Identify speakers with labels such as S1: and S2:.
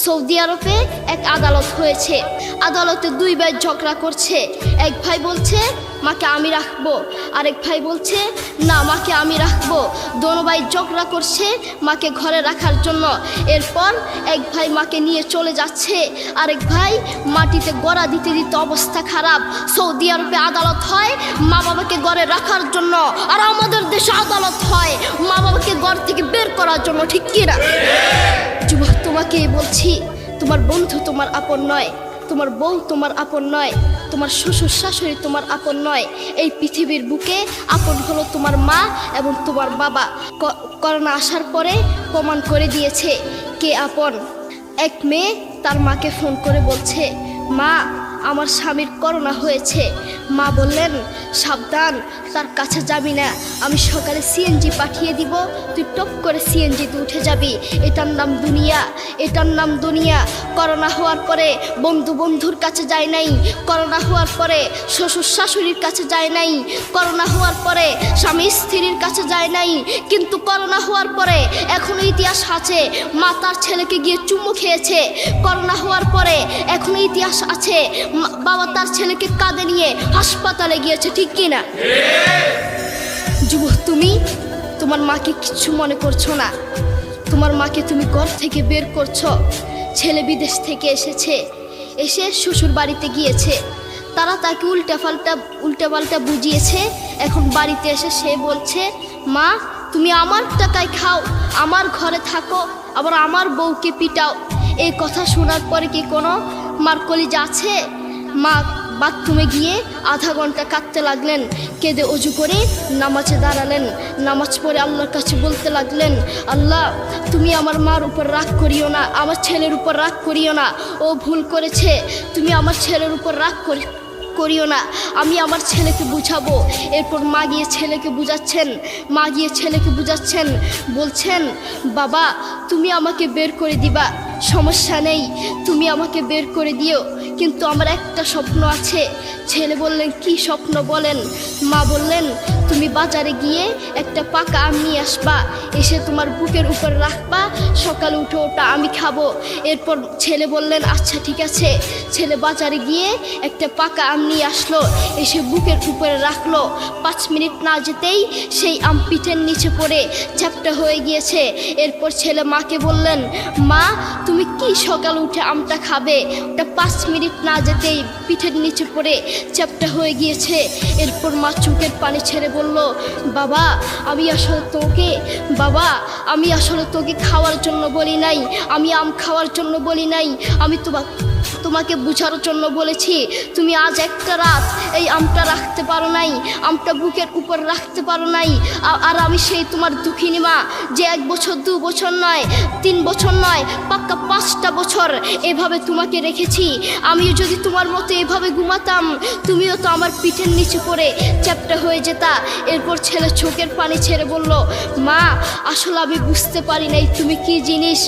S1: Saudi আরবে এক আদালত হয়েছে। আদালতে দুই ভাই ঝগড়া করছে। এক ভাই বলছে মাকে আমি রাখবো, আরেক ভাই বলছে না মাকে আমি রাখবো। দোনো ভাই ঝগড়া করছে মাকে ঘরে রাখার জন্য। এরপর এক ভাই মাকে নিয়ে চলে যাচ্ছে, আরেক ভাই মাটিতে গড়া দিতে দিতে অবস্থা খারাপ। সৌদি আরবে আদালত হয় মা বাবাকে ঘরে রাখার জন্য, আর আমাদের দেশে আদালত হয় মা বাবাকে ঘর থেকে বের করার জন্য, ঠিক কিনা? যুবক, তোমাকেই বলছি, তোমার বন্ধু তোমার আপন নয়, তোমার বউ তোমার আপন নয়, তোমার শ্বশুর শাশুড়ি তোমার আপন নয়। এই পৃথিবীর বুকে আপন হলো তোমার মা এবং তোমার বাবা। করোনা আসার পরে প্রমাণ করে দিয়েছে কে আপন। এক মেয়ে তার মাকে ফোন করে বলছে, মা আমার স্বামীর করোনা হয়েছে। মা বললেন সাবধান, তার কাছে যাবি না, আমি সকালে সিএনজি পাঠিয়ে দিব, তুই টপ করে সিএনজিতে উঠে যাবি। এটার নাম দুনিয়া, এটার নাম দুনিয়া। করোনা হওয়ার পরে বন্ধুর কাছে যায় নাই, করোনা হওয়ার পরে শ্বশুর শাশুড়ির কাছে যায় নাই, করোনা হওয়ার পরে স্বামী স্ত্রীর কাছে যায় নাই, কিন্তু করোনা হওয়ার পরে এখনো ইতিহাস আছে মা তার ছেলেকে গিয়ে চুমু খেয়েছে। করোনা হওয়ার পরে এখনো ইতিহাস আছে বাবা তার ছেলেকে কাঁধে নিয়ে হাসপাতালে গিয়েছে, ঠিক কিনা? যুবক, তুমি তোমার মাকে কিচ্ছু মনে করছো না। তোমার মাকে তুমি ঘর থেকে বের করছো। ছেলে বিদেশ থেকে এসেছে, এসে শ্বশুর বাড়িতে গিয়েছে, তারা তাকে উল্টাপাল্টা বুঝিয়েছে। এখন বাড়িতে এসে সে বলছে, মা তুমি আমার টাকায় খাও, আমার ঘরে থাকো, আবার আমার বউকে পিটাও। এই কথা শোনার পরে কি কোনো মার কলিজা আছে? মা বাথরুমে গিয়ে আধা ঘন্টা কাঁদতে লাগলেন। কেঁদে অজু করে নামাজে দাঁড়ালেন। নামাজ পড়ে আল্লাহর কাছে বলতে লাগলেন, আল্লাহ তুমি আমার মার উপর রাগ করিও না, আমার ছেলের উপর রাগ করিও না, ও ভুল করেছে, তুমি আমার ছেলের উপর রাগ করিও না, আমি আমার ছেলেকে বুঝাবো। এরপর মা গিয়ে ছেলেকে বুঝাচ্ছেন, বলছেন বাবা তুমি আমাকে বের করে দিবা, সমস্যা নেই, তুমি আমাকে বের করে দিও, কিন্তু আমার একটা স্বপ্ন আছে। ছেলে বললেন কি স্বপ্ন বলেন? মা বললেন তুমি বাজারে গিয়ে একটা পাকা আম নিয়ে আসবা, এসে তোমার বুকের উপর রাখবা, সকালে উঠে ওটা আমি খাবো। এরপর ছেলে বললেন আচ্ছা ঠিক আছে। ছেলে বাজারে গিয়ে একটা পাকা আম নিয়ে আসলো, এসে বুকের উপরে রাখলো। 5 মিনিট না যেতেই সেই আম পিঠের নিচে পড়ে চ্যাপ্টা হয়ে গিয়েছে। এরপর ছেলে মাকে বললেন, মা তুমি কি সকালে উঠে আমটা খাবে? ওটা 5 মিনিট না যেতেই পিঠের নিচে পড়ে চ্যাপ্টা হয়ে গিয়েছে। এরপর মা চোখের পানি ছেড়ে বলল, বাবা আমি আসলে তোকে খাওয়ার জন্য বলি নাই, আমি আম খাওয়ার জন্য বলি নাই, আমি তোমাকে বুঝার জন্য বলেছি। তুমি আজ একটা রাত এই আমটা রাখতে পারো নাই, আমটা বুকের উপর রাখতে পারো নাই, আর আমি সেই তোমার দুঃখিনী মা যে 1 বছর 2 বছর নয় 3 বছর নয় পাক্কা 5টা বছর এভাবে তোমাকে রেখেছি। আমিও যদি তোমার মতো এভাবে ঘুমাতাম, তুমিও তো আমার পিঠের নিচে পড়ে চ্যাপ্টা হয়ে যেতা। এরপর ছেলে চোখের পানি ছেড়ে বলল, মা আসলে আমি বুঝতে পারি নাই তুমি কি জিনিস।